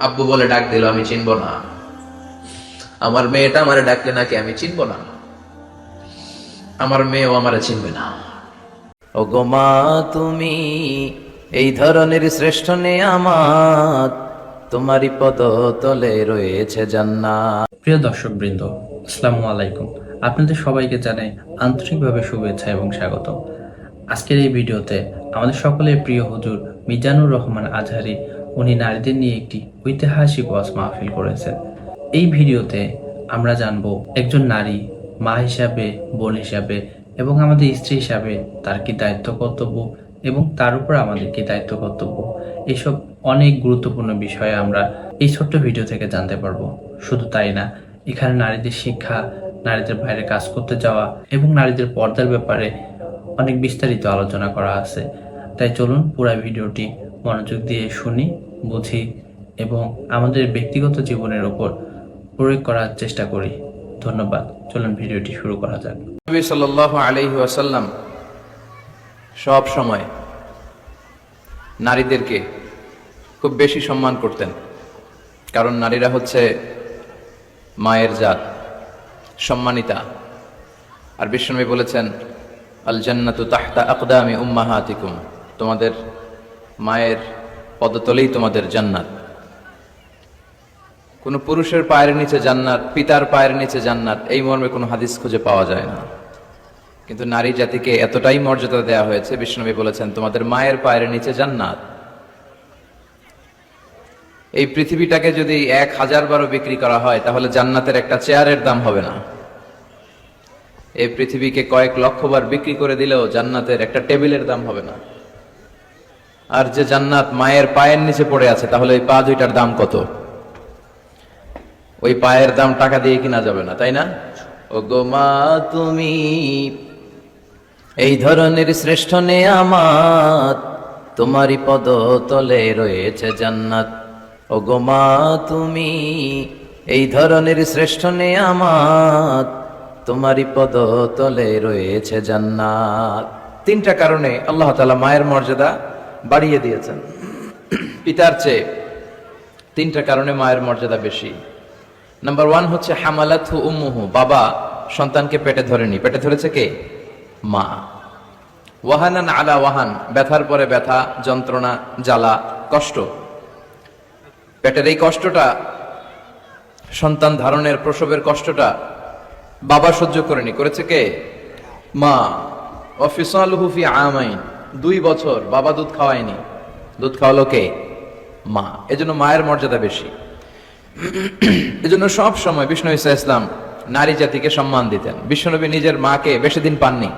আব্বু বলে ডাক দিল, আমি চিনবো না। আমার মেয়েটা আমারে ডাকলে নাকি আমি চিনবো না, আমার মেয়েও আমারে চিনবে না। ও গো মা, তুমি এই ধরনের শ্রেষ্ঠ নেয়ামত, তোমারই পদ তলে রয়েছে জান্নাত। প্রিয় দর্শকবৃন্দ, আসসালামু আলাইকুম। আপনাদের সবাইকে জানাই আন্তরিকভাবে শুভেচ্ছা এবং স্বাগত। আজকের এই ভিডিওতে আমাদের সকলের প্রিয় হুজুর মিজানুর রহমান আজহারি উনি নারীদের নিয়ে একটি ঐতিহাসিক ওয়াজ মাহফিল করেছেন। এই ভিডিওতে আমরা জানব একজন নারী মা হিসাবে, বোন হিসাবে এবং আমাদের স্ত্রী হিসাবে তার কি দায়িত্ব কর্তব্য এবং তার উপর আমাদের কি দায়িত্ব কর্তব্য, এইসব অনেক গুরুত্বপূর্ণ বিষয়ে আমরা এই ছোট্ট ভিডিও থেকে জানতে পারবো। শুধু তাই না, এখানে নারীদের শিক্ষা, নারীদের বাইরে কাজ করতে যাওয়া এবং নারীদের পর্দার ব্যাপারে অনেক বিস্তারিত আলোচনা করা আছে। তাই চলুন পুরো ভিডিওটি মনোযোগ দিয়ে শুনি, বুঝি এবং আমাদের ব্যক্তিগত জীবনের উপর প্রয়োগ করার চেষ্টা করি। ধন্যবাদ। চলুন ভিডিওটি শুরু করা যাক। নবী সাল্লাল্লাহু আলাইহি ওয়াসাল্লাম সব সময় নারীদেরকে খুব বেশি সম্মান করতেন, কারণ নারীরা হচ্ছে মায়ের জাত, সম্মানিতা। আর বিশ্বনবী বলেছেন, আল জান্নাতু তাহতা আকদামি উম্মাহাতিকুম, তোমাদের মায়ের পদতলেই তোমাদের জান্নাত। কোন পুরুষের পায়ের নিচে জান্নাত, পিতার পায়ের নিচে জান্নাত, এই মর্মে কোনো হাদিস খুঁজে পাওয়া যায় না। কিন্তু নারী জাতিকে এতটাই মর্যাদা দেওয়া হয়েছে, বিশ্বনবী বলেছেন তোমাদের মায়ের পায়ের নিচে জান্নাত। এই পৃথিবীটাকে যদি 1000 বারও বিক্রি করা হয় তাহলে জান্নাতের একটা চেয়ারের দাম হবে না। এই পৃথিবীকে কয়েক লক্ষ বার বিক্রি করে দিলেও জান্নাতের একটা টেবিলের দাম হবে না। আর যে জান্নাত মায়ের পায়ের নিচে পড়ে আছে, তাহলে ওই পা দুইটার দাম কত? ওই পায়ের দাম টাকা দিয়ে কিনা যাবে না, তাই না? ও গো মা, তুমি এই ধরনের শ্রেষ্ঠ নেয়ামত, তোমারই পদ তলে রয়েছে জান্নাত। ও গো মা, তুমি এই ধরনের শ্রেষ্ঠ নেয়ামত, তোমারই পদ তলে রয়েছে জান্নাত। 3টা কারণে আল্লাহ তাআলা মায়ের মর্যাদা বাড়িয়ে দিয়েছেন পিতার চেয়ে। 3টা কারণে মায়ের মর্যাদা বেশি। নাম্বার 1 হচ্ছে হামালাতহু উম্মুহু, বাবা সন্তানকে পেটে ধরেনি, পেটে ধরেছে কে? মা। ওয়াহানান আলা ওয়াহান, ব্যথার পরে ব্যথা, যন্ত্রণা, জ্বালা, কষ্ট। পেটের এই কষ্টটা, সন্তান ধারণের প্রসবের কষ্টটা বাবা সহ্য করেনি, করেছে কে? মা। ওয়াফিসালুহু ফি আমাইন, 2 বছর বাবা দুধ খাওয়ায়নি, দুধ খাওয়ালো কে? মা। এজন্য মায়ের মর্যাদা বেশি। এজন্য সব সময় বিষ্ণু ঈসা ইসলাম নারী জাতিকে সম্মান দিতেন। বিশ্বনবী নিজের মাকে বেশি দিন পাননি।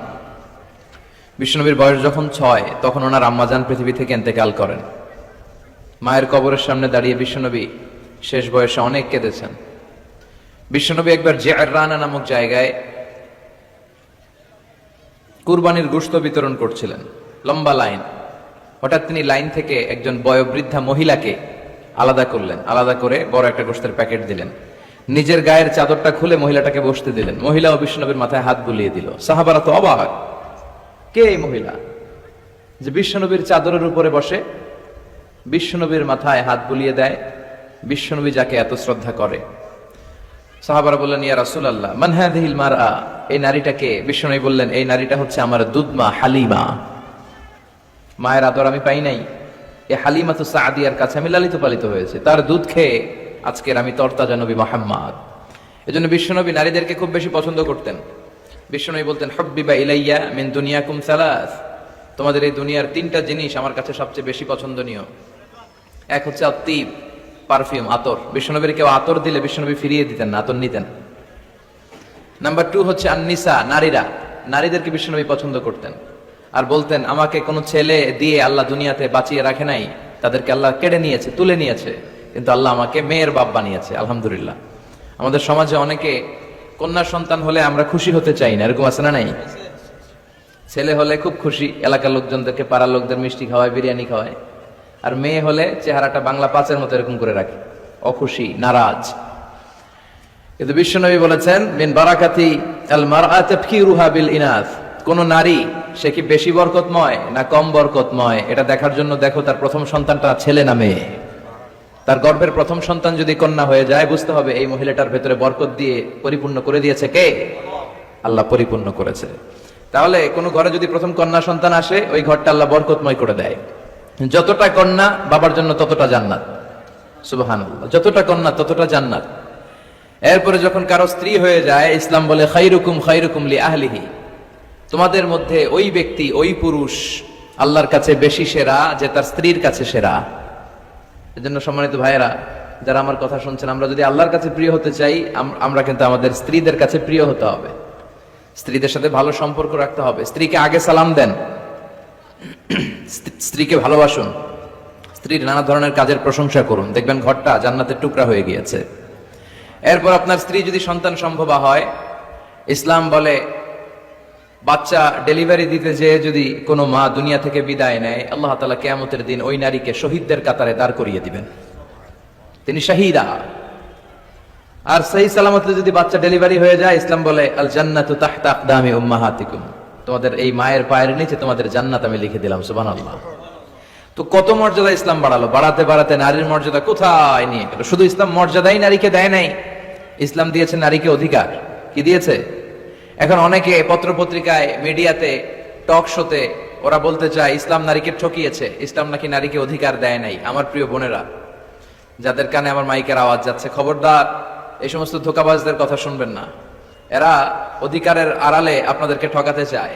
বিশ্বনবীর বয়স যখন 6, তখন ওনার আম্মাজান পৃথিবী থেকে ইন্তেকাল করেন। মায়ের কবরের সামনে দাঁড়িয়ে বিশ্বনবী শেষ বয়সে অনেক কেঁদেছেন। বিশ্বনবী একবার জিআররানা নামক জায়গায় কুরবানির গোশত বিতরণ করছিলেন, লম্বা লাইন। হঠাৎ তিনি লাইন থেকে একজন বয়োবৃদ্ধা মহিলাকে আলাদা করলেন, আলাদা করে বড় একটা গোশতের প্যাকেট দিলেন। নিজের গায়ের চাদরটা খুলে মহিলাটাকে বসতে দিলেন। মহিলাও বিশ্বনবীর মাথায় হাত বুলিয়ে দিল। সাহাবারা তো অবাক, কে এই মহিলা যে বিশ্বনবীর চাদরের উপরে বসে, বিশ্বনবীর মাথায় হাত বুলিয়ে দেয়, বিশ্বনবী যাকে এত শ্রদ্ধা করে। সাহাবারা বললেন, ইয়া রাসূলুল্লাহ, মান হাযিহিল মারআ, এই নারীটাকে? বিশ্বনবী বললেন, এই নারীটা হচ্ছে আমার দুধমা হালিমা। মায়ের আদর আমি পাই নাই, এই হালিমাতু সাদিয়ার কাছে আমি লালিত পালিত হয়েছে, তার দুধ খেয়ে আজকের আমি তরতাজা নবী মুহাম্মদ। এজন্য বিশ্বনবী নারীদেরকে খুব বেশি পছন্দ করতেন। বিশ্বনবী বলতেন, হুব্বিবা ইলাইয়া মিন দুনিয়াকুম সালাস, তোমাদের এই দুনিয়ার 3টা জিনিস আমার কাছে সবচেয়ে বেশি পছন্দনীয়। এক হচ্ছে আত্তিব, পারফিউম, আতর। বিশ্বনবীর কেউ আতর দিলে বিশ্বনবী ফিরিয়ে দিতেন না, আতর নিতেন। নাম্বার 2 হচ্ছে আন-নিসা, নারীরা। নারীদেরকে বিশ্বনবী পছন্দ করতেন আর বলতেন, আমাকে কোনো ছেলে দিয়ে আল্লাহ দুনিয়াতে বাঁচিয়ে রাখে নাই, তাদেরকে আল্লাহ কেড়ে নিয়েছে, তুলে নিয়েছে, কিন্তু আল্লাহ আমাকে মেয়ের বাপ বানিয়েছে, আলহামদুলিল্লাহ। আমাদের সমাজে অনেকে কন্যা সন্তান হলে আমরা খুশি হতে চাই না, এরকম আছে না নাই? ছেলে হলে খুব খুশি, এলাকার লোকজনদেরকে, পাড়ার লোকদের মিষ্টি খাওয়ায়, বিরিয়ানি খাওয়ায়। আর মেয়ে হলে চেহারাটা বাংলা 5-এর মতো এরকম করে রাখে, অখুশি, নারাজ। কিন্তু বিশ্বনবী বলেছেন, মিন বারাকাতি আল মারআ তাফকিরুহা বিল ইনাস, কোন নারী সে কি বেশি বরকতময় না কম বরকতময়, এটা দেখার জন্য দেখো তার প্রথম সন্তানটা ছেলে না মেয়ে। তার গর্ভের প্রথম সন্তান যদি কন্যা হয়ে যায়, বুঝতে হবে এই মহিলাটার ভেতরে বরকত দিয়ে পরিপূর্ণ করে দিয়েছে কে? আল্লাহ পরিপূর্ণ করেছে। তাহলে কোন ঘরে যদি প্রথম কন্যা সন্তান আসে, ওই ঘরটা আল্লাহ বরকতময় করে দেয়। যতটা কন্যা বাবার জন্য ততটা জান্নাত। সুবহানাল্লাহ, যতটা কন্যা ততটা জান্নাত। এরপরে যখন কারো স্ত্রী হয়ে যায়, ইসলাম বলে খাইরুকুম খাইরুকুম লি আহলিহি, তোমাদের মধ্যে ওই ব্যক্তি, ওই পুরুষ আল্লাহর কাছে বেশি সেরা যে তার স্ত্রীর কাছে সেরা। এজন্য সম্মানিত ভাইয়েরা, যারা আমার কথা শুনছেন, আমরা যদি আল্লাহর কাছে প্রিয় হতে চাই, আমরা কিন্তু আমাদের স্ত্রীদের কাছে প্রিয় হতে হবে, স্ত্রীদের সাথে ভালো সম্পর্ক রাখতে হবে। স্ত্রীকে আগে সালাম দেন, স্ত্রীকে ভালোবাসুন, স্ত্রীর নানা ধরনের কাজের প্রশংসা করুন, দেখবেন ঘরটা জান্নাতের টুকরা হয়ে গিয়েছে। এরপর আপনার স্ত্রী যদি সন্তান সম্ভবা হয়, ইসলাম বলে বাচ্চা ডেলিভারি দিতে যেয়ে যদি কোনো মা দুনিয়া থেকে বিদায় নেয়, আল্লাহ তাআলা কিয়ামতের দিন ওই নারীকে শহীদদের কাতারে দাঁড় করিয়ে দিবেন, তিনি শাহীদা। আর সহি সালামতে যদি বাচ্চা ডেলিভারি হয়ে যায়, ইসলাম বলে আল জান্নাতু তাহতা আকদামি উম্মাহাতিকুম, তোমাদের এই মায়ের পায়ের নিচে তোমাদের জান্নাত আমি লিখে দিলাম। সুবহানাল্লাহ। তো কত মর্যাদা ইসলাম বাড়ালো, বাড়াতে বাড়াতে নারীর মর্যাদা কোথায় নিয়ে গেল। শুধু ইসলাম মর্যাদাই নারীকে দেয় নাই, ইসলাম দিয়েছে নারীকে অধিকার। কি দিয়েছে? এখন অনেকে পত্র পত্রিকায়, মিডিয়াতে, টক শোতে ওরা বলতে চায় ইসলাম নারীকে ঠকিয়েছে, ইসলাম নাকি নারীকে অধিকার দেয় নাই। আমার প্রিয় বোনেরা, যাদের কানে আমার মাইকের আওয়াজ যাচ্ছে, খবরদার এই সমস্ত ধোঁকাবাজদের কথা শুনবেন না। এরা অধিকারের আড়ালে আপনাদেরকে ঠকাতে চায়,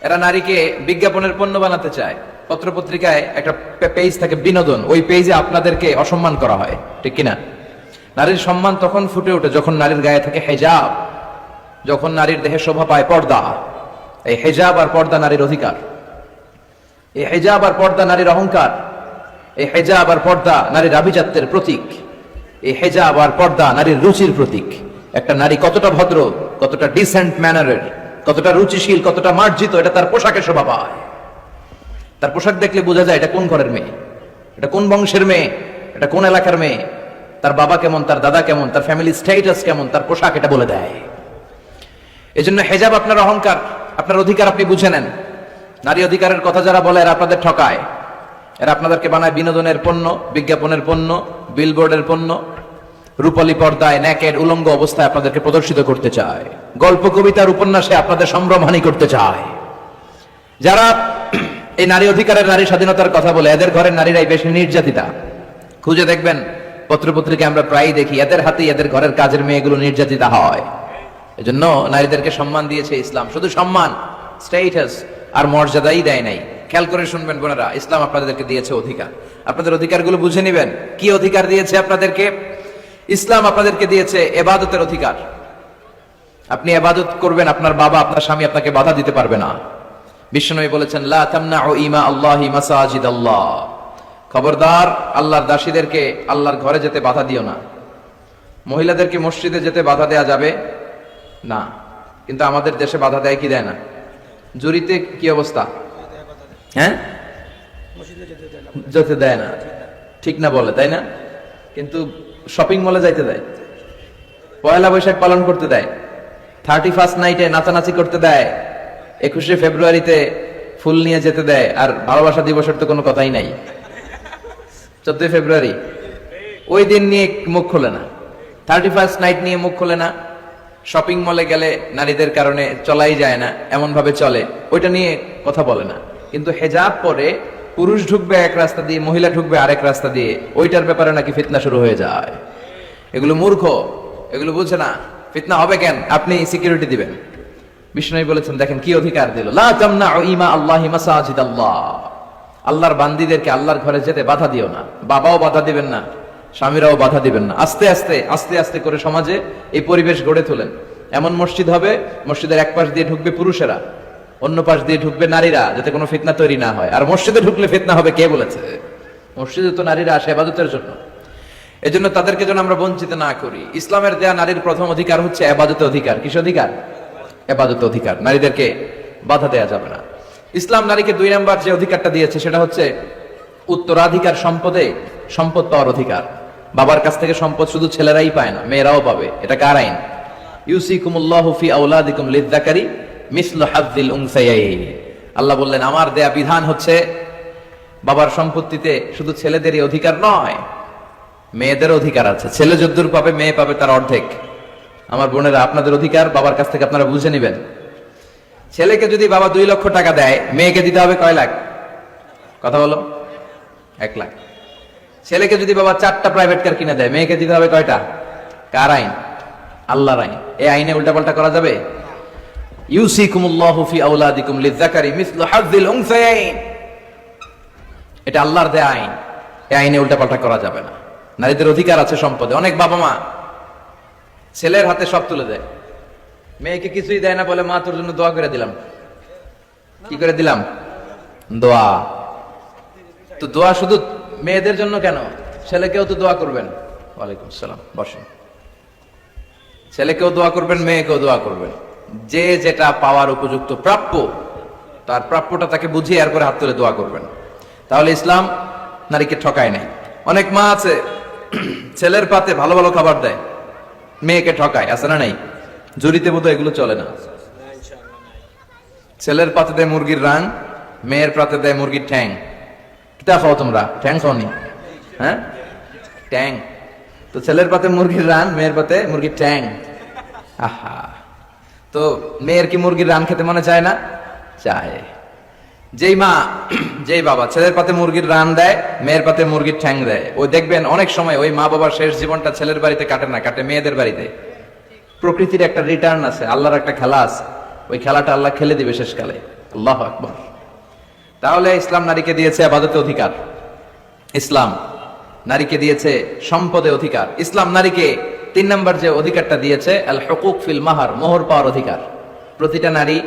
এরা নারীকে বিজ্ঞাপনের পণ্য বানাতে চায়। পত্র পত্রিকায় একটা পেজ থাকে বিনোদন, ওই পেজে আপনাদেরকে অসম্মান করা হয়, ঠিক কিনা? নারীর সম্মান তখন ফুটে ওঠে যখন নারীর গায়ে থাকে হেজাব, যখন নারীর দেহে শোভা পায় পর্দা। এই হেজাব আর পর্দা নারীর অধিকার, এই হেজাব আর পর্দা নারীর অহংকার, এই হেজাব আর পর্দা নারীর আভিজাত্যের প্রতীক, এই হেজাব আর পর্দা নারীর রুচির প্রতীক। একটা নারী কতটা ভদ্র, কতটা ডিসেন্ট ম্যানারের, কতটা রুচিশীল, কতটা মার্জিত, এটা তার পোশাকে শোভা পায়। তার পোশাক দেখলে বোঝা যায় এটা কোন ঘরের মেয়ে, এটা কোন বংশের মেয়ে, এটা কোন এলাকার মেয়ে, তার বাবা কেমন, তার দাদা কেমন, তার ফ্যামিলি স্ট্যাটাস কেমন, তার পোশাক এটা বলে দেয়। এজন্য হেজাব আপনার অহংকার, আপনার অধিকার, আপনি বুঝে নেন। নারী অধিকারের কথা যারা বলে এরা আপনাদের ঠকায়, এরা আপনাদেরকে বানায় বিনোদনের পণ্য, বিজ্ঞাপনের পণ্য, বিলবোর্ডের পণ্য। রূপালী পর্দায় নেকেড উলঙ্গ অবস্থায় আপনাদেরকে প্রদর্শিত করতে চায়, গল্প কবিতার উপন্যাসে আপনাদের সম্ভ্রমহানি করতে চায়। যারা এই নারী অধিকারের, নারী স্বাধীনতার কথা বলে, এদের ঘরের নারীরাই বেশি নির্যাতিতা। খুঁজে দেখবেন পত্রপত্রিকায় আমরা প্রায়ই দেখি এদের হাতেই এদের ঘরের কাজের মেয়েগুলো নির্যাতিতা হয়। এজন্য নারীদেরকে সম্মান দিয়েছে ইসলাম, শুধু সম্মান, স্ট্যাটাস আর মর্যাদাই দেয় নাই। খেয়াল করে শুনবেন বোনেরা, ইসলাম আপনাদেরকে দিয়েছে অধিকার, আপনাদের অধিকারগুলো বুঝে নেবেন। কি অধিকার দিয়েছে আপনাদেরকে? ইসলাম আপনাদেরকে দিয়েছে ইবাদতের অধিকার। আপনি ইবাদত করবেন, আপনার বাবা, আপনার স্বামী আপনাকে বাধা দিতে পারবে না। বিশ্বনবী বলেছেন লা তামনাউ ইমা আল্লাহি মাসাজিদাল্লাহ, খবরদার আল্লাহর দাসীদেরকে আল্লাহর ঘরে যেতে বাধা দিও না। মহিলাদেরকে মসজিদে যেতে বাধা দেয়া যাবে না, কিন্তু আমাদের দেশে বাধা দেয় কি দেয় না? জুরিতে কি অবস্থা? হ্যাঁ, যেতে দেয় না, ঠিক না বলে, তাই না? কিন্তু শপিং মলে যাইতে দেয়, পয়লা বৈশাখ পালন করতে দেয়, 31st নাইটে নাচানাচি করতে দেয়, 21শে ফেব্রুয়ারিতে ফুল নিয়ে যেতে দেয়। আর ভালোবাসা দিবসের তো কোনো কথাই নাই। 14ই ফেব্রুয়ারি ওই দিন নিয়ে মুখ খোলে না, 31st নাইট নিয়ে মুখ খোলে না। শপিং মলে গেলে নারীদের কারণে চলাই যায় না, এমন ভাবে চলে, ওইটা নিয়ে কথা বলে না। কিন্তু হেজাব পরে পুরুষ ঢুকবে এক রাস্তা দিয়ে, মহিলা ঢুকবে আরেক রাস্তা দিয়ে, ওইটার ব্যাপারে নাকি ফিতনা শুরু হয়ে যায়। এগুলো মূর্খ, এগুলো বুঝে না। ফিতনা হবে কেন? আপনি সিকিউরিটি দিবেন। বিষ্ণু বলেছেন, দেখেন কি অধিকার দিল, লা তামনাউ ইমা আল্লাহি মাসাজিদাল্লাহ, আল্লাহর বান্দীদেরকে আল্লাহর ঘরে যেতে বাধা দিও না। বাবাও বাধা দিবেন না, স্বামীরাও বাধা দিবেন না। আস্তে আস্তে আস্তে আস্তে করে সমাজে এই পরিবেশ গড়ে তোলেন। এমন মসজিদ হবে, মসজিদের এক পাশ দিয়ে ঢুকবে পুরুষেরা, অন্য পাশ দিয়ে ঢুকবে নারীরা, যাতে কোনো ফিতনা তৈরি না হয়। আর মসজিদে ঢুকলে ফিতনা হবে, কে বলেছে? মসজিদে তো নারীরা আসে ইবাদতের জন্য, এজন্য তাদেরকে যেন আমরা বঞ্চিত না করি। ইসলামের দেয়া নারীর প্রথম অধিকার হচ্ছে ইবাদতের অধিকার। কিস অধিকার? ইবাদতের অধিকার। নারীদেরকে বাধা দেয়া যাবে না। ইসলাম নারীকে 2 নাম্বার যে অধিকারটা দিয়েছে সেটা হচ্ছে উত্তরাধিকার সম্পদে সম্পদ পাওয়ার অধিকার। বাবার কাছ থেকে সম্পদ শুধু ছেলেরাই পায় না, মেয়েরাও পাবে। এটা কার আইন? ইউসিকুমুল্লাহু ফি আওলাদিকুম লিযযাকারি মিসলু হাযযিল উনসায়াইন। আল্লাহ বললেন, আমার দেয়া বিধান হচ্ছে বাবার সম্পত্তিতে শুধু ছেলেদেরই অধিকার নয়, মেয়েদের অধিকার আছে, ছেলে যদ্দুর পাবে মেয়ে পাবে তার অর্ধেক। আমার বোনেরা, আপনাদের অধিকার বাবার কাছ থেকে আপনারা বুঝে নেবেন। ছেলেকে যদি বাবা 2 লক্ষ টাকা দেয়, মেয়েকে দিতে হবে কয় লাখ? কথা বলো, 1 লাখ। ছেলেকে যদি বাবা 4টা প্রাইভেট কার কিনে দেয়, মেয়েকে দিতে হবে কয়টা? কার আইন? আল্লাহর আইন। এই আইনে উল্টাপাল্টা করা যাবে? ইউসিকুমুল্লাহু ফি আওলাদিকুম লিযাকারি মিসলু হাযযিল উনসায়াইন, এটা আল্লাহর দেয়া আইন। এই আইনে উল্টাপাল্টা করা যাবে না। নারীদের অধিকার আছে সম্পদে। অনেক বাবা মা ছেলের হাতে সব তুলে দেয়, মেয়েকে কিছুই দেয় না, বলে মা তোর জন্য দোয়া করে দিলাম। কি করে দিলাম? দোয়া। তো দোয়া শুধু মেয়েদের জন্য কেন? ছেলেকেও তো দোয়া করবেন। ওয়ালাইকুম আসসালাম, বসেন। ছেলেকেও দোয়া করবেন, মেয়েকেও দোয়া করবেন। যে যেটা পাওয়ার উপযুক্ত প্রাপ্য, তার প্রাপ্যটা তাকে বুঝিয়ে এরপরে হাত তুলে দোয়া করবেন। তাহলে ইসলাম নারীকে ঠকায় নাই। অনেক মা আছে ছেলের পাতে ভালো ভালো খাবার দেয়, মেয়েকে ঠকায়, আছে না নাই? জুরিতে বোধহয় এগুলো চলে না। ছেলের পাতে দেয় মুরগির রান, মেয়ের পাতে দেয় মুরগির ঠ্যাং। কিতা খাও তোমরা? ঠ্যাং খাওনি? হ্যাঁ, ট্যাং। তো ছেলের পাতে মুরগির রান, মেয়ের পাতে মুরগির ঠ্যাং। আহা, তো মেয়ের কি মুরগির রান খেতে মনে চায় না? চায়। যেই মা, যেই বাবা ছেলের পাতে মুরগির রান দেয়, মেয়ের পাতে মুরগির ঠ্যাং দেয়, ওই দেখবেন অনেক সময় ওই মা বাবার শেষ জীবনটা ছেলের বাড়িতে কাটে না, কাটে মেয়েদের বাড়িতে। প্রকৃতির একটা রিটার্ন আছে, আল্লাহর একটা খেলা আছে, ওই খেলাটা আল্লাহ খেলে দিবে শেষকালে। আল্লাহু আকবার। তাহলে ইসলাম নারীকে দিয়েছে ইবাদতে অধিকার, ইসলাম নারীকে দিয়েছে সম্পদে অধিকার। ইসলাম নারীকে 3 নম্বর যে অধিকারটা দিয়েছে, আল হুকুক ফিল মাহার, মোহর পাওয়ার অধিকার। প্রতিটা নারী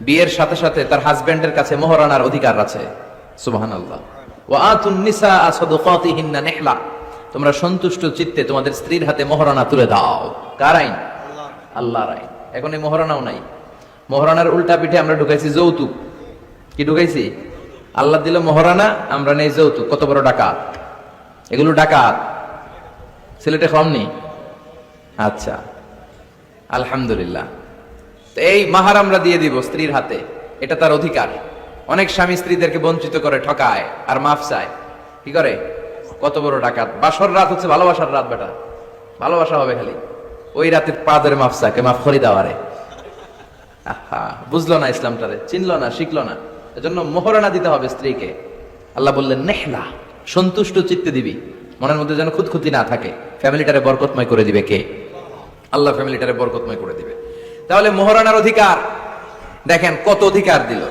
বিয়ের সাথে সাথে তার হাজবেন্ডের কাছে মোহর আনার অধিকার আছে। সুবহানাল্লাহ। ওয়া আতুন নিসা সাদাকাতিহিন্না নিহলা, তোমরা সন্তুষ্ট চিত্তে তোমাদের স্ত্রীর হাতে মোহরানা তুলে দাও। কার আইন? আল্লাহর আইন। এখন এই মোহরানাও নাই। মোহরানার উল্টা পিঠে আমরা ঢুকাইছি যৌতুক। কি ঢুকাইছি? আল্লাহ দিল মোহরানা, আমরা নেই যৌতুক। কত বড় ডাকাত! এগুলো ডাকাত। ছেলেটা কমনি? আচ্ছা, আলহামদুলিল্লাহ। এই মাহার আমরা দিয়ে দিব স্ত্রীর হাতে, এটা তার অধিকার। অনেক স্বামী স্ত্রীদেরকে বঞ্চিত করে, ঠকায় আর মাফ চায়। কি করে? কত বড় ডাকাত! বাসর রাত হচ্ছে ভালোবাসার রাত, বেটা ভালোবাসা হবে খালি। ওই রাতের পা ধরে মাফ চাকে, মাফ করি দাওয়ারে। আহা, বুঝলো না ইসলামটারে, চিনলো না, শিখলো না। এজন্য মোহরানা দিতে হবে স্ত্রীকে। আল্লাহ বললেন নেহলা, সন্তুষ্ট চিত্তে দিবি, মনের মধ্যে যেন খুঁতখুঁতি না থাকে। ফ্যামিলিটারে বরকতময় করে দিবে কে? আল্লাহ ফ্যামিলিটারে বরকতময় করে দিবে। তাহলে মোহরানার অধিকার দেখেন কত অধিকার দিল।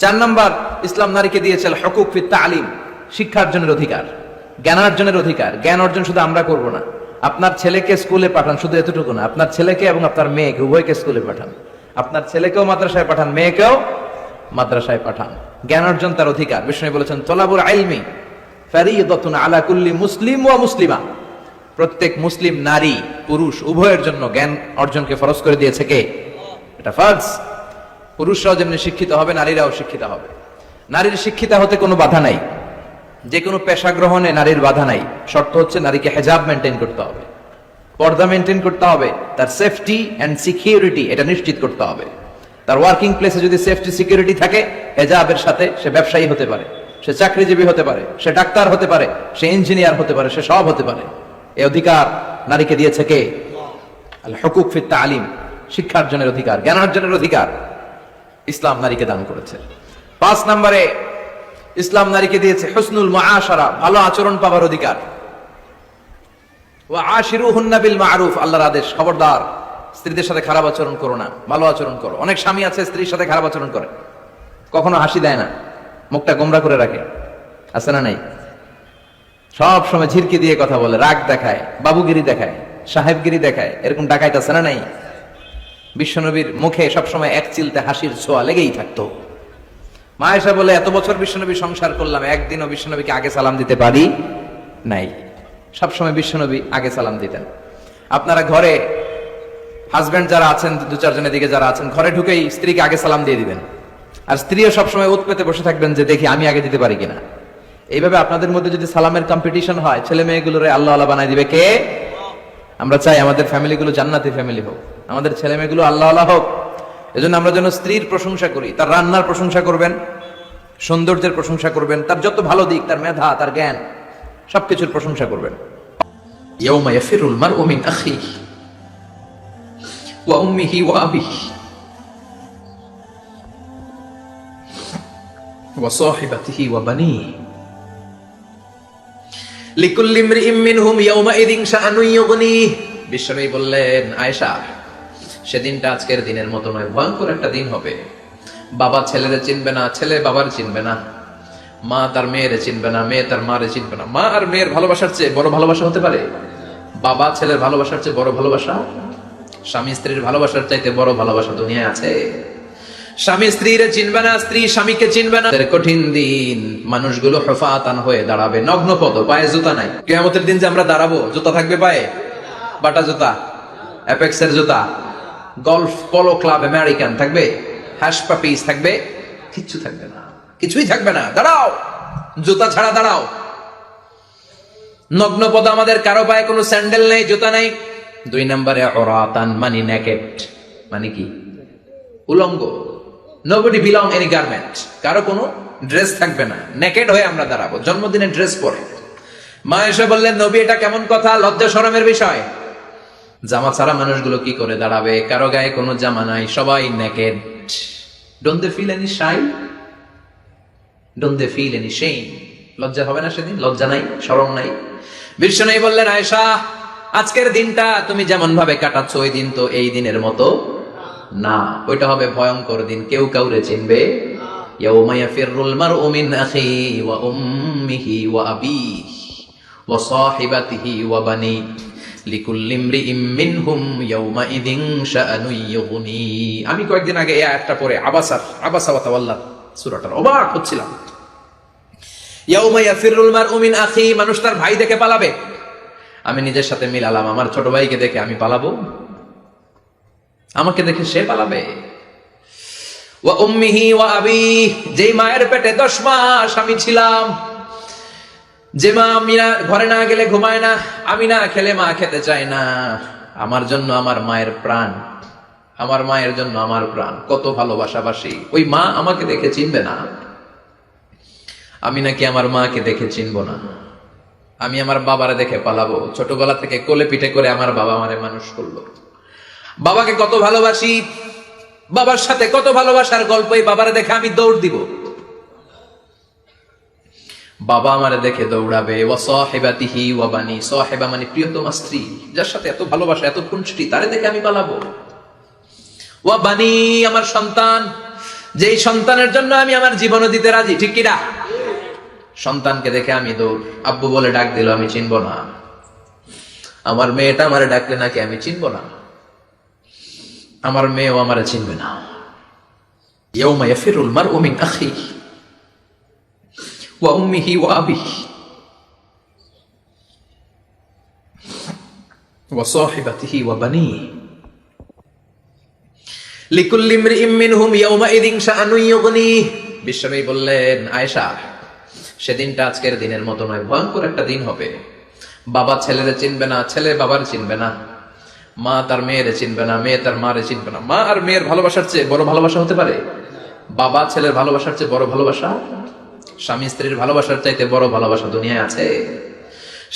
4 নম্বর ইসলাম নারীকে দিয়েছে হুকুক ফিত তালিম, শিক্ষার্জনের অধিকার, জ্ঞানার্জনের অধিকার। জ্ঞান অর্জন শুধু আমরা করব না, আপনার ছেলেকে স্কুলে পাঠান, শুধু এতটুকু না, আপনার ছেলেকে এবং আপনার মেয়েকে উভয়কে স্কুলে পাঠান। আপনার ছেলেকেও মাদ্রাসায় পাঠান, মেয়েকেও মাদ্রাসায় পাঠান। জ্ঞান অর্জন তার অধিকার। বিষ্ণু বলেছেন তলাবুল ইলমি ফারিদাতুন আলা কুল্লি মুসলিম ওয়া মুসলিমা, প্রত্যেক মুসলিম নারী পুরুষ উভয়ের জন্য জ্ঞান অর্জনকে ফরজ করে দিয়েছে কে? এটা ফরজ। পুরুষরাও যেমনি শিক্ষিত হবে, নারীরাও শিক্ষিত হবে। নারীর শিক্ষিত হতে কোনো বাধা নাই, যে কোনো পেশা গ্রহণে নারীর বাধা নাই। শর্ত হচ্ছে নারীকে হেজাব মেনটেন করতে হবে, পর্দা মেনটেন করতে হবে, তার সেফটি এন্ড সিকিউরিটি এটা নিশ্চিত করতে হবে। তার ওয়ার্কিং প্লেসে যদি সেফটি সিকিউরিটি থাকে, হেজাবের সাথে সে ব্যবসায়ী হতে পারে, সে চাকরিজীবী হতে পারে, সে ডাক্তার হতে পারে, সে ইঞ্জিনিয়ার হতে পারে, সে সব হতে পারে। এই অধিকার নারীকে দিয়েছে কে? আল হুকুক ফিত তালিম, শিক্ষার্জনের অধিকার, জ্ঞানার্জনের অধিকার ইসলাম নারীকে দান করেছে। 5 নম্বরে ইসলাম নারীকে দিয়েছে হুসনুল মুআশারা, ভালো আচরণ পাবার অধিকার। ওয়া আশিরুহুন্না বিল মারুফ, আল্লাহর আদেশ, খবরদার স্ত্রীদের সাথে খারাপ আচরণ করো না, ভালো আচরণ করো। অনেক স্বামী আছে স্ত্রীর সাথে খারাপ আচরণ করে, কখনো হাসি দেয় না, মুখটা গোমরা করে রাখে, আছে না নাই? সব সময় ঝিরকি দিয়ে কথা বলে, রাগ দেখায়, বাবুগিরি দেখায়, সাহেবগিরি দেখায়, এরকম ডাকাইত আছে না নাই? বিশ্বনবীর মুখে সবসময় এক চিলতে হাসির ছোঁয়া লেগেই থাকতো। মা আয়েশা বলে, এত বছর বিশ্বনবী সংসার করলাম, একদিনও বিশ্বনবীকে আগে সালাম দিতে পারি নাই। সবসময় বিশ্বনবী আগে সালাম দিতেন। আপনারা ঘরে হাজবেন্ড যারা আছেন, 2-4 জনের দিকে যারা আছেন, ঘরে ঢুকেই স্ত্রীকে আগে সালাম দিয়ে দিবেন। আর স্ত্রীও সবসময় উৎ পেতে বসে থাকবেন যে দেখি আমি আগে দিতে পারি কিনা। এইভাবে আপনাদের মধ্যে যদি সালামের কম্পিটিশন হয়, ছেলে মেয়েগুলোরে আল্লাহ আল্লাহ বানাই দিবে কে? আমরা চাই আমাদের ফ্যামিলিগুলো জান্নাতি ফ্যামিলি হোক, আমাদের ছেলে মেয়েগুলো আল্লাহ আল্লাহ হোক। এজন্য আমরা যেন স্ত্রীর প্রশংসা করি, তার রান্নার প্রশংসা করবেন, সৌন্দর্যের প্রশংসা করবেন, তার যত ভালো দিক, তার মেধা, তার জ্ঞান, সবকিছুর প্রশংসা করবেন। ইয়াউমা ইয়াফিরুল মারউ মিন আখিহি ওয়া উম্মিহি ওয়া আবিহি ওয়া সাহিবাতিহি ওয়া বানিহি লিকুল্লি ইমরিইম মিনহুম ইয়াউমাইযিন শাআনুন ইউগনিহি। বিশ্বনবী বললেন, আয়েশা, সেদিনটা আজকের দিনের মতো নয়, ভয়ঙ্কর একটা দিন হবে। বাবা ছেলেরে চিনবে না, ছেলে বাবার চিনবে না, মা তার মেয়েরে চিনবে না, মেয়ে তার মারে চিনবে না। মা আর মেয়ের ভালোবাসার চেয়ে বড় ভালোবাসা হতে পারে? বাবা ছেলের ভালোবাসার চেয়ে বড় ভালোবাসা? স্বামী স্ত্রীর ভালোবাসার চাইতে বড় ভালোবাসা দুনিয়ায় আছে? স্বামী স্ত্রীরে চিনবে না, স্ত্রী স্বামীকে চিনবে না। কঠিন দিন, মানুষগুলো হুফাতান হয়ে দাঁড়াবে, নগ্ন পদ, পায়ে জুতা নাই। কিয়ামতের দিন যে আমরা দাঁড়াবো, জুতা থাকবে পায়ে? বাটা জুতা, অ্যাপেক্সের জুতা, গলফ পোলো ক্লাব আমেরিকান থাকবে? হ্যাশ পাপিস থাকবে? কিচ্ছু থাকবে না, কিছুই থাকবে না। দাঁড়াও, জুতা ছাড়া দাঁড়াও। নগ্ন পদ, আমাদের কারো পায়ে কোনো স্যান্ডেল নেই, জুতা নেই। 2 নম্বরে অরাতান, মানে নেকেড, মানে কি? উলঙ্গ। নোবডি বিলং এনি গার্মেন্ট, কারো কোনো ড্রেস থাকবে না, নেকেড হয়ে আমরা দাঁড়াবো, জন্মদিনে ড্রেস পরে। মা এসে বললেন, নবী এটা কেমন কথা, লজ্জা শরমের বিষয়। জামা ছাড়া মানুষগুলো কি করে দাঁড়াবে? কারো গায়ে কোনো জামা নাই, সবাই naked. Don't they feel any shy? Don't they feel any shame? লজ্জা হবে না সেদিন? লজ্জা নাই, শরম নাই? বিশ্বনবী বললেন, আয়েশা, আজকের দিনটা তুমি যেমন ভাবে কাটাচ্ছ, ওই দিন তো এই দিনের মতো না। ওইটা হবে ভয়ঙ্কর দিন, কেউ কাউরে চিনবে। ইয়াউমা ইয়াফিরুল মারউ মিন আখিহি ওয়া উম্মিহি ওয়া আবিহি ওয়া সাহিবাতিহি ওয়া বানিহি লিকুল্লি ইমরিইম মিনহুম ইয়াউমাইযিন শাআনুন ইউগনি। আমি কয়েকদিন আগে এই আয়াতটা পড়ে আবাসা ওয়া তাওয়াল্লা সূরাটার অবাক হচ্ছিলাম। ইয়াউমা ইয়াফিরুল মারউ মিন আখিহি, মানুষ তার ভাই দেখে পালাবে। আমি নিজের সাথে মিলালাম, আমার ছোট ভাইকে দেখে আমি পালাবো? আমাকে দেখে সে পালাবে? ওয়া উম্মিহি ওয়া আবিহি, যেই মায়ের পেটে 10 মাস আমি ছিলাম, যে মা আমি না ঘরে না গেলে ঘুমায় না, আমি না খেলে মা খেতে চায় না, আমার জন্য আমার মায়ের প্রাণ, আমার মায়ের জন্য আমার প্রাণ, কত ভালোবাসাবাসী। ওই মা আমাকে দেখে চিনবে না, আমি নাকি আমার মাকে দেখে চিনবো না। আমি আমার বাবারে দেখে পালাবো। ছোটবেলা থেকে কোলে পিঠে করে আমার বাবা আমারে মানুষ করলো। বাবাকে কত ভালোবাসি, বাবার সাথে কত ভালোবাসার গল্প, এই বাবারে দেখে আমি দৌড় দিব। বাবা আমারে দেখে দৌড়াবে। ওয়া সাহিবাতিহি ওয়া বানি, সাহিবা মানে প্রিয়তমা স্ত্রী, যার সাথে এত ভালোবাসা, এত খুনসুটি, তারে দেখে আমি পালাবো। ওয়া বানি, আমার সন্তান, যেই সন্তানের জন্য আমি আমার জীবনও দিতে রাজি, ঠিক কিনা? সন্তানকে দেখে আমি দৌড়। আব্বু বলে ডাক দিল, আমি চিনব না। আমার মেয়েটা আমারে ডাকলে নাকি আমি চিনব না, আমার মেয়েও আমারে চিনবে না। ইয়াউমা ইয়াফিরুল মারউ মিন আখিহি ওয়া উম্মিহি ওয়া আবিহি ওয়া সাহিবাতিহি ওয়া বানিহি লিকুল্লি ইমরিইম মিনহুম ইয়াউমাইযিন শাআনুন ইউগনিহি। বিশ্বনবী বললেন, আয়েশা, সেদিনটা আজকের দিনের মতো নয়, ভয়ঙ্কর একটা দিন হবে। বাবা ছেলেরে চিনবে না, ছেলে বাবার চিনবে না, মা তার মেয়েরে চিনবে না, মেয়ে তার মারে চিনবে না। মা আর মেয়ের ভালোবাসার চেয়ে বড় ভালোবাসা হতে পারে? বাবা ছেলের ভালোবাসার চেয়ে বড় ভালোবাসা? স্বামী স্ত্রীর ভালোবাসার চাইতে বড় ভালোবাসা দুনিয়ায় আছে?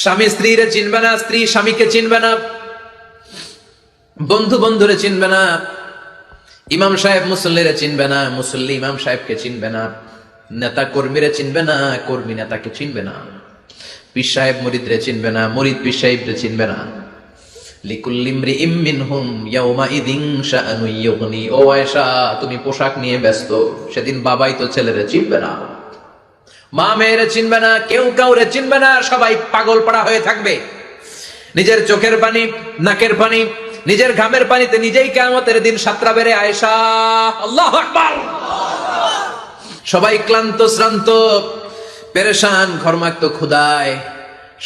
স্বামী স্ত্রীরে চিনবে না, স্ত্রী স্বামীকে চিনবে না, বন্ধু বন্ধুরে চিনবে না, ইমাম সাহেব মুসল্লিরে চিনবে না, মুসল্লি ইমাম সাহেবকে চিনবে না, নেতা কর্মীরে চিনবে না, কর্মী নেতাকে চিনবে না, পীর সাহেব মুরিদরে চিনবে না, মুরিদ পীর সাহেবরে চিনবে না। লিকুল্লি ইমরিইম মিনহুম ইয়াউমাইযিন শাআনুন ইউগনি। ও আয়েশা, তুমি পোশাক নিয়ে ব্যস্ত, সেদিন বাবাই তো ছেলেরে চিনবে না, মা মেয়েরে চিনবে না, কেউ কাউরে চিনবে না, সবাই পাগল পাড়া হয়ে থাকবে। নিজের চোখের পানি, নাকের পানি, নিজের ঘামের পানিতে নিজেই কিয়ামতের দিন সাতরা বেড়ে। আয়েশা, আল্লাহু আকবার। সবাই ক্লান্ত শ্রান্ত, পেরেশান, ঘর্মাক্ত, ক্ষুধায়,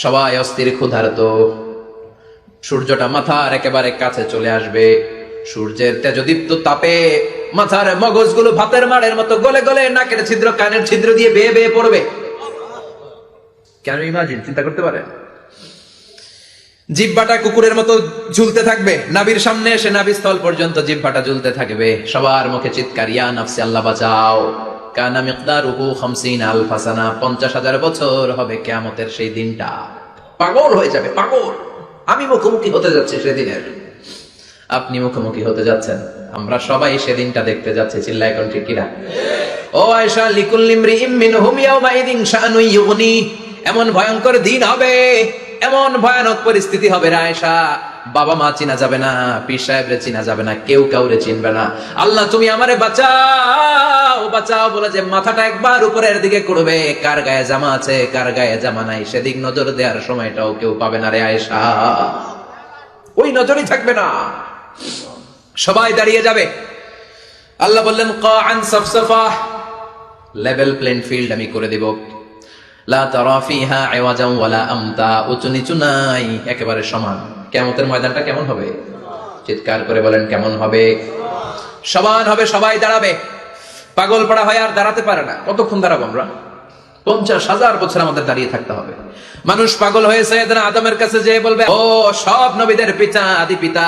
সবাই অস্থির ক্ষুধার্ত। সূর্যটা মাথার একেবারে কাছে চলে আসবে, সূর্যের তেজদীপ্ত তাপে মাথার মগজগুলো ভাতের মাড়ের মতো গলে গলে নাকের ছিদ্র, কানের ছিদ্র দিয়ে বেয়ে বেয়ে পড়বে। কেন ইমাজিন, চিন্তা করতে পারে? জিহ্বাটা কুকুরের মতো ঝুলতে থাকবে, নাভির সামনে এসে নাভিস্থল পর্যন্ত জিহ্বাটা ঝুলতে থাকবে। সবার মুখে চিৎকার, ইয়া নাফসি, আল্লাহ বাঁচাও। কানা মিকদারুহু 50 আলফা সানা, 50,000 বছর হবে কিয়ামতের সেই দিনটা। পাগল হয়ে যাবে, পাগল। আমি মুখোমুখি হতে যাচ্ছি সেদিনের। আপনি মুখোমুখি হতে যাচ্ছেন, আমরা সবাই সেদিনটা দেখতে যাচ্ছি। চিল্লায় কোন ঠিক কিনা? ও আয়েশা, লিকুল্লি ইমরিইম মিনহুম ইয়াওমাইযিন শাআনুন ইউগনি। এমন ভয়ঙ্কর দিন হবে, এমন ভয়ানক পরিস্থিতি হবে রে আয়েশা, বাবা মা চিনা যাবে না, পীর সাহেবরে চিনা যাবে না, কেউ কাউরে চিনবে না। আল্লাহ তুমি আমারে বাঁচাও বাঁচাও বলে যে মাথাটা একবার উপরের দিকে করবে, কার গায়ে জামা আছে কার গায়ে জামা নাই সেদিক নজর দেওয়ার সময়টাও কেউ পাবে না রে আয়েশা। ওই নজরই থাকবে না, সবাই দাঁড়িয়ে যাবে। আল্লাহ বললেন কাআন সাফসাফা, লেভেল প্লেন ফিল্ড আমি করে দেব। লা তারা ফিহা আওয়াজান ওয়ালা আমতা, উঁচু নিচু নাই, একেবারে সমান। কিয়ামতের ময়দানটা কেমন হবে? চিৎকার করে বলেন কেমন হবে? সমান হবে, সবাই দাঁড়াবে। পাগল পাড়া হয় আর দাঁড়াতে পারে না। কতক্ষণ দাঁড়াবো আমরা? 50,000 বছর আমাদের দাঁড়িয়ে থাকতে হবে। মানুষ পাগল হয়ে সাইয়েদনা আদমের কাছে যেয়ে বলবে, ও সব নবীদের পিতা, আদি পিতা,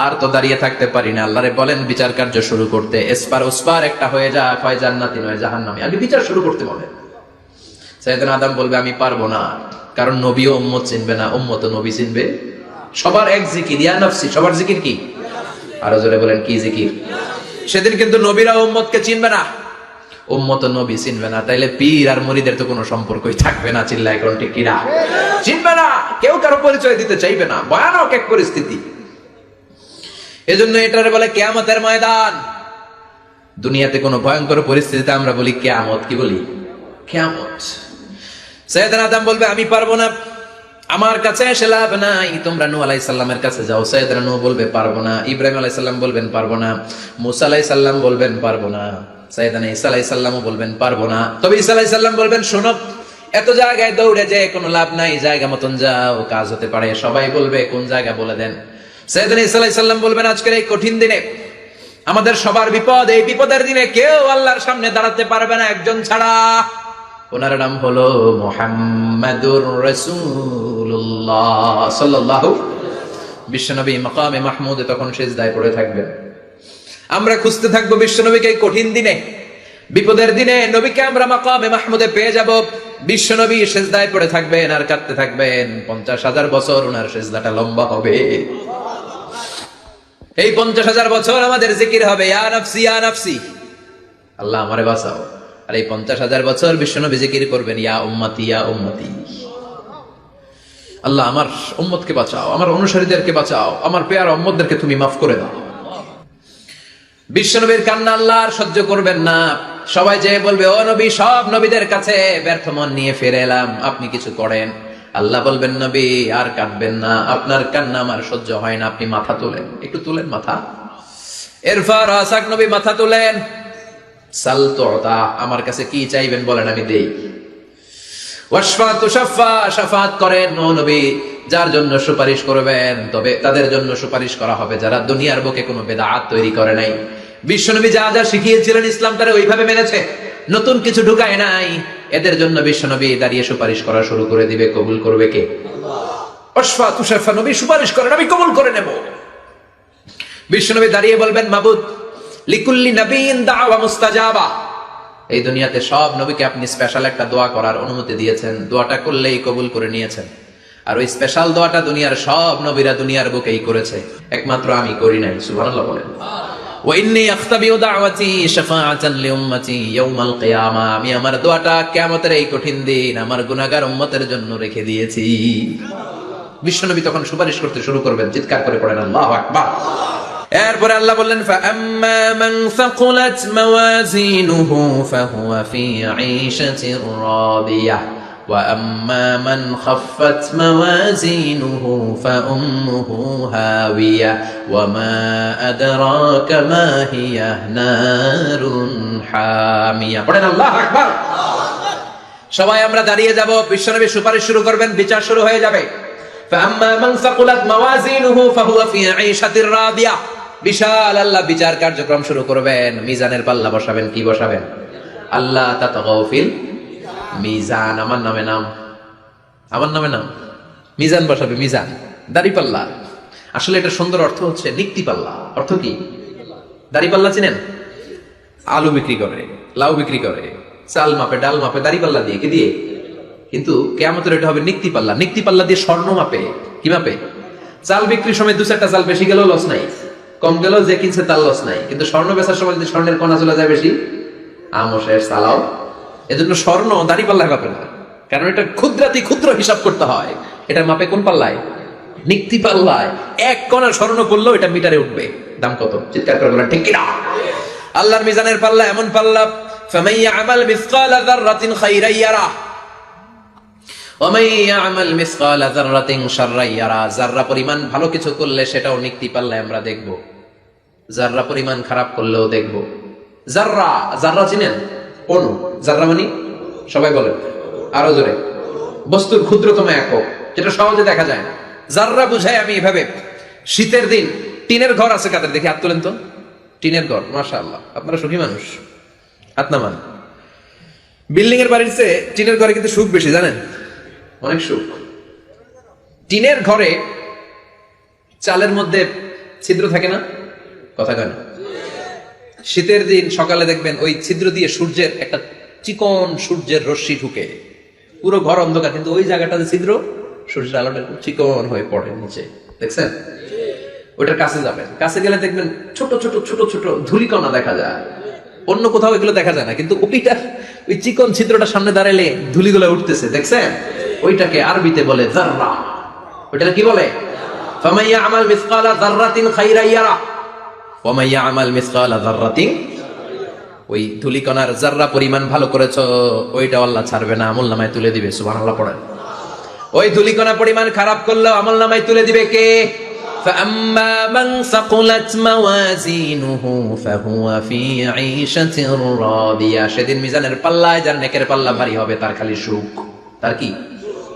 আর তো দাঁড়িয়ে থাকতে পারি না। আল্লাহরে বলেন বিচার কার্য শুরু করতে। এসপার ওসপার একটা হয়ে যা, হয় জান্নাতি নয় জাহান্নামী, আগে বিচার শুরু করতে বলে। সাইয়েদনা আদম বলবে আমি পারবো না, কারণ নবীও উম্মত চিনবে না, উম্মত নবী চিনবে। সবার এক জিকির, ইয়া নাফসি। সবার জিকির কি? আরো জোরে বলেন কি জিকির? সেদিন কিন্তু নবীরা উম্মতকে চিনবে না, উম্মত নবী চিনবে না। তাইলে পীর আর মুরিদের তো কোনো সম্পর্কই থাকবে না। চিল্লায় কোন ঠিক কিনা? চিনবে না, কেউ কারো পরিচয় দিতে চাইবে না। ভয়ানক এক পরিস্থিতি। এজন্য এটারে বলে কিয়ামতের ময়দান। দুনিয়াতে কোনো ভয়ঙ্কর পরিস্থিতিতে আমরা বলি কিয়ামত। কি বলি? কিয়ামত। সাইয়েদনা আদম বলবে আমি পারবো না, আমার কাছে এসে লাভ নাই, তোমরা নূহ আলাইহিস সালামের কাছে যাও। সাইয়েদনা নূহ বলবে পারবো না, ইব্রাহিম আলাইহিস সালাম বলবেন পারবো না, মুসা আলাইহিস সালাম বলবেন পারবো না, সাইয়েদনা ঈসা আলাইহিস সালামও বলবেন পারবো না। তবে ঈসা আলাইহিস সালাম বলবেন শোনো, এত জায়গায় দৌড়ে যে কোনো লাভ নাই, জায়গা মতন যাও, কাজ হতে পারে। সবাই বলবে কোন জায়গা বলে দেন। সাইয়েদনা ঈসা আলাইহিস সালাম বলবেন আজকের এই কঠিন দিনে আমাদের সবার বিপদ, এই বিপদের দিনে কেউ আল্লাহর সামনে দাঁড়াতে পারবে না একজন ছাড়া। ওনার নাম হলো মুহাম্মাদুর রাসূলুল্লাহ সাল্লাল্লাহু। বিশ্বনবী মাকামে মাহমুদে তখন সিজদায় পড়ে থাকবেন। আমরা খুঁজতে থাকবো বিশ্বনবীকে এই কঠিন দিনে, বিপদের দিনে নবীকে আমরা মাকামে মাহমুদে পেয়ে যাব। বিশ্বনবী সিজদায় পড়ে থাকবেন আর কাঁদতে থাকবেন। 50,000 বছর ওনার সিজদাটা লম্বা হবে। এই 50,000 বছর আমাদের জিকির হবে ইয়া নাফসি ইয়া নাফসি, আল্লাহ আমারে বাঁচাও। আর এই 50,000 বছর বিশ্বনবী জিকির করবেন ইয়া উম্মতি ইয়া উম্মতি, আল্লাহ আমার উম্মতকে বাঁচাও, আমার অনুসারীদেরকে বাঁচাও, আমার পেয়ার উম্মতদেরকে তুমি মাফ করে দাও। বিশ্বনবীর কান্না আল্লাহ আর সহ্য করবেন না। সবাই যে বলবে ও নবী, সব নবীদের কাছে ব্যর্থ মন নিয়ে ফিরে এলাম, আপনি কিছু করেন। আল্লাহ বলবেন নবী আর কাঁদবেন না, আপনার কান্না আমার সহ্য হয় না, আপনি মাথা তোলেন, একটু তুলেন মাথা। এরফা রাসাক, নবী মাথা তুলেন। সাল তুতা, আমার কাছে কি চাইবেন বলেন আমি দেই। ওয়াশফা তুশাফা, শাফাত করেন ও নবী, যার জন্য সুপারিশ করবেন তবে তাদের জন্য সুপারিশ করা হবে যারা দুনিয়ার বুকে কোনো বেদাত তৈরি করে নাই। বিশ্বনবী যা যা শিখিয়েছিলেন ইসলামটারে ওইভাবে মেনেছে, নতুন কিছু ঢুকায় নাই। এদের জন্য বিশ্বনবী দাঁড়িয়ে সুপারিশ করা শুরু করে দিবে। কবুল করবে কে? ওয়াশফা তুশাফা, নবী সুপারিশ করেন, আমি কবুল করে নেব। বিশ্বনবী দাঁড়িয়ে বলবেন মাবুদ লিকুল্লি নবিয়্যিন দাওয়া মুস্তাজাবা, এই দুনিয়াতে সব নবীকে আপনি স্পেশাল একটা দোয়া করার অনুমতি দিয়েছেন, দোয়াটা করলেই কবুল করে নিয়েছেন। আর ওই স্পেশাল দোয়াটা দুনিয়ার সব নবীরা দুনিয়ার বুকেই করেছে, একমাত্র আমি করি নাই। সুবহানাল্লাহ বলেন। ওয়া ইন্নী আখতাবিউ দাওয়াতি শাফাআতান লিউম্মতি ইয়াউমাল কিয়ামা, আমি আমার দোয়াটা কিয়ামতের এই কঠিন দিন আমার গুনাহগার উম্মতের জন্য রেখে দিয়েছি। বিশ্বনবী তখন সুপারিশ করতে শুরু করবেন, চিৎকার করে পড়েন আল্লাহু আকবার। এরপরে আল্লাহ বললেন ফাআম্মা মান সাকুলাত মাওয়াজিনুহু ফাহুয়া ফি ঈশাতির রাদিয়াহ ওয়া আম্মা মান খাফফাত মাওয়াজিনুহু ফাউম্মুহু হাওিয়া ওয়া মা আদরাকা মা হিয়া নারুন হামিয়া। পড়েন আল্লাহু আকবার। সবাই আমরা দাঁড়িয়ে যাব, বিশ্বনবী সুপারিশ শুরু করবেন, বিচার শুরু হয়ে যাবে। ফাআম্মা মান সাকুলাত মাওয়াজিনুহু ফাহুয়া ফি ঈশাতির রাদিয়াহ, বিশাল আল্লাহ বিচার কার্যক্রম শুরু করবেন। মিজানের পাল্লা বসাবেন, কি বসাবেন? আল্লাহ তাতাগাউ ফিল মিজান, আমার নামে নাম, আমার নামে নাম, মিজান বসাবে, মিজান দাড়ি পাল্লা। আসলে এটা সুন্দর অর্থ হচ্ছে নিক্তি পাল্লা। অর্থ কি? দাড়ি পাল্লা চিনেন? আলু বিক্রি করে, লাউ বিক্রি করে, চাল মাপে ডাল মাপে দাড়ি পাল্লা দিয়ে, কি দিয়ে? কিন্তু কিয়ামতের এটা হবে নিক্তি পাল্লা। নিক্তি পাল্লা দিয়ে স্বর্ণ মাপে। কি মাপে? চাল বিক্রির সময় 2-4টা চাল বেশি গেলেও লস নাই, কম গেলেও যে কিনছে তার লস নাই। কিন্তু স্বর্ণ বেচার সময় যদি স্বর্ণের কণা চলে যায় বেশি, আমও শেষ, চালাও। এজন্য স্বর্ণ দাড়ি পাল্লায় মাপে না, কারণ এটা ক্ষুদ্রাতি ক্ষুদ্র হিসাব করতে হয়। এটা মাপে কোন পাল্লায়? নিক্তি পাল্লায়। এক কণা স্বর্ণ পড়লেও এটা মিটারে উঠবে। দাম কত? চিৎকার করে বলেন ঠিক কিনা? আল্লাহর মিজানের পাল্লা এমন পাল্লা, ফামান ইয়ামাল মিসকালা যাররাতিন খাইরান ইয়ারা ওয়া মান ইয়ামাল মিসকালা যাররাতিন শাররান ইয়ারা। যাররা পরিমাণ ভালো কিছু করলে সেটাও নিক্তি পাল্লায় আমরা দেখব, যাররা পরিমাণ খারাপ করলেও দেখব। যাররা, যাররা চিনেন? অণু। যাররা মানে সবাই বলেন আরো জোরে, বস্তুর ক্ষুদ্রতম একক, যেটা সহজে দেখা যায় না। যাররা বুঝায় আমি এভাবে, শীতের দিন টিনের ঘর আছে কাদের? দেখি হাত তোলেন তো। টিনের ঘর, মাশাআল্লাহ, আপনারা সুখী মানুষ, হাত নামান। বিল্ডিং এর বাড়ির চেয়ে টিনের ঘরে কিন্তু সুখ বেশি, জানেন? অনেক সুখ। টিনের ঘরে চালের মধ্যে ছিদ্র থাকে না? কথা কয় না? শীতের দিন সকালে দেখবেন ওই ছিদ্র দিয়ে সূর্যের একটা চিকন সূর্যের রশ্মি ঢুকে, পুরো ঘর অন্ধকার, কিন্তু ওই জায়গাটাতে ছিদ্র, সূর্যের আলোটা চিকন হয়ে পড়ে নিচে, দেখছেন? ওটার কাছে যাবেন, কাছে গেলে দেখবেন ছোট ছোট ছোট ছোট ধূলিকণা দেখা যায়। অন্য কোথাও এগুলো দেখা যায় না, কিন্তু ওইটা, ওই চিকন ছিদ্রটা সামনে দাঁড়ালে ধূলিগুলো উঠতেছে, দেখছেন? ওইটাকে আরবিতে বলে যাররা। ওইটা কি বলে? ফামান ইয়ামাল মিসকালা যাররাতিন খাইরান ইয়ারা ওয়া মান ইয়ামাল মিসকালা যাররাতিন। ওই ধূলিকণার যাররা পরিমাণ ভালো করেছো, ওইটা আল্লাহ ছাড়বে না, আমলনামায় তুলে দিবে। সুবহানাল্লাহ পড়েন। ওই ধূলিকণা পরিমাণ খারাপ করলেও আমলনামায় তুলে দিবে কে? فأما من ثقلت موازينه فهو في عيشة راضية। সেদিন মিজানের পাল্লায় যার নেকের পাল্লা ভারী হবে তার খালি সুখ। তার কি?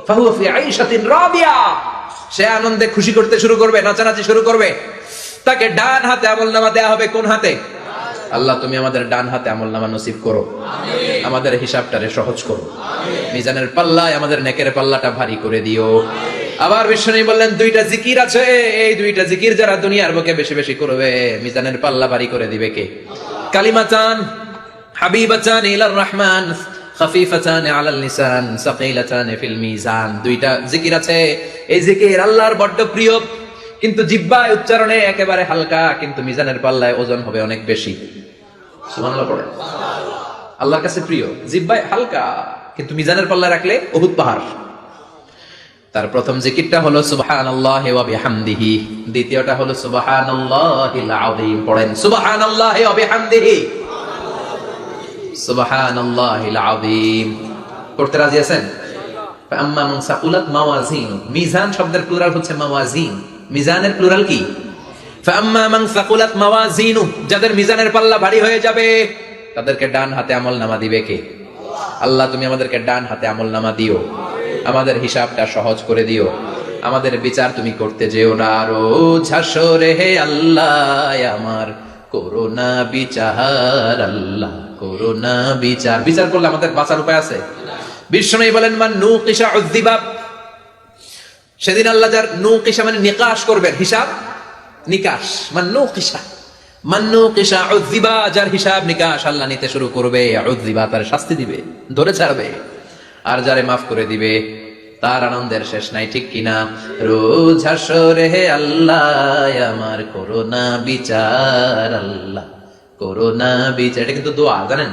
فهو في عيشة راضية। সে আনন্দে খুশি করতে শুরু করবে, নাচানাচি শুরু করবে। তাকে ডান হাতে আমলনামা দেয়া হবে। কোন হাতে? আল্লাহ তুমি আমাদের ডান হাতে আমলনামা নসিব করো, আমিন। আমাদের হিসাবটারে সহজ করো, আমিন। মিজানের পাল্লায় আমাদের নেকের পাল্লাটা ভারী করে দিও। আবার বিশ্বনবী বললেন, দুইটা জিকির আছে, এই দুইটা জিকির যারা দুনিয়ার বুকে বেশি বেশি করবে, মিজানের পাল্লা ভারী করে দিবে কে? কালিমাতান হাবিবাতান ইলার রহমান খাফিফাতান আলাল লিসান সাকিলাতান ফিল মিজান। দুইটা জিকির আছে, এই জিকির আল্লাহর বড় প্রিয়, কিন্তু জিহ্বায় উচ্চারণে একেবারে হালকা, কিন্তু মিজানের পাল্লায় ওজন হবে অনেক বেশি। সুবহানাল্লাহ পড়ে। আল্লাহর কাছে প্রিয়, জিহ্বায় হালকা, কিন্তু মিজানের পাল্লায় রাখলে উহুদ পাহাড়। তার প্রথম জিকিরটা হলো সুবহানাল্লাহি ওয়া বিহামদিহি, দ্বিতীয়টা হলো সুবহানাল্লাহিল আযীম। পড়েন সুবহানাল্লাহি ওয়া বিহামদিহি, সুবহানাল্লাহিল আযীম। পড়তে রাজি আছেন? ফাআম্মা মান সাকুলাত মাওয়াজিনু, মিজান শব্দের প্লুরাল হচ্ছে মাওয়াজিন, মিজানের প্লুরাল কি? ফাআম্মা মান সাকুলাত মাওয়াজিনু, যাদের মিজানের পাল্লা ভারী হয়ে যাবে তাদেরকে ডান হাতে আমলনামা দিবে কে? আল্লাহ তুমি আমাদেরকে ডান হাতে আমলনামা দিও, আমাদের হিসাবটা সহজ করে দিও, আমাদের বিচার তুমি করতে যেও না। রোজ হাসরে হে আল্লাহ আমার করোনা বিচার, আল্লাহ করোনা বিচার। বিচার করলে আমাদের বাঁচার উপায় আছে? বিষ্ণু বলেন, মান নুকিশা উযযিবা। সেদিন আল্লাহ যার নুকিশা মানে নিকাশ করবেন, হিসাব নিকাশ। মান নুকিশা উযযিবা, যার হিসাব নিকাশ আল্লাহ নিতে শুরু করবে, উযযিবা তার শাস্তি দিবে, ধরে ছাড়বে। আর যারে মাফ করে দিবে তার আনন্দের শেষ নাই, ঠিক কিনা? রোজ হাসরে হে আল্লাহ আমার করোনা বিচার, আল্লাহ করোনা বিচার। এটা কিন্তু দোয়া, জানেন?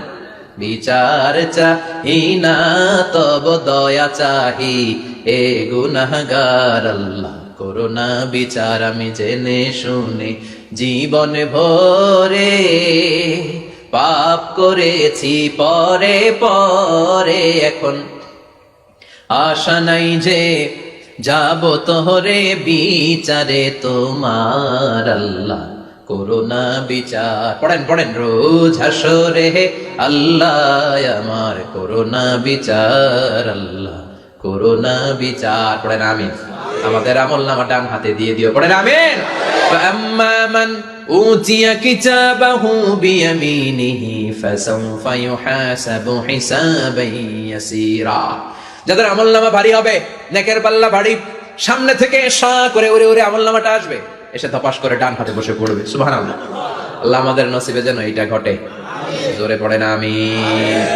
বিচার চাহি না তব দয়া চাহি এ গুনাহগার, আল্লাহ করোনা বিচার। আমি জেনে শুনে জীবন ভরে পাপ করেছি পরে পরে, এখন আশা নাই যে যাব তোহরে বিচারে তোমার, আল্লাহ করোনা বিচার। পড়েন পড়েন, রোজ হাসরে হে আল্লাহ আমার করোনা বিচার, আল্লাহ করোনা বিচার। পড়েন আমিন। আমাদের আমলনামা ডান হাতে দিয়ে দিও, পড়েন আমিন। ফাআম্মা মান উতিয়া কিতাবাহু বিয়ামিনিহি ফাসাউফা ইউহাসাবু হিসাবান ইয়াসীরা। যাদের আমলনামা ভারী হবে, নেকের পাল্লা ভারী, সামনে থেকে সা করে উড়ে উড়ে আমলনামাটা আসবে, এসে ধপাস করে ডান হাতে বসে পড়বে। সুবহানাল্লাহ। আল্লাহ আমাদের নসিবে যেন এটা ঘটে, জোরে পড়েন আমিন।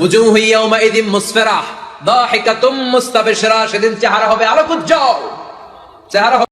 উজুহু ইয়াউমা ইযিম মুসফিরা, দাহিকাতুম মুস্তাবশিরা, সেদিন চেহারা হবে আলোকোজ্জ্বল, চেহারা হবে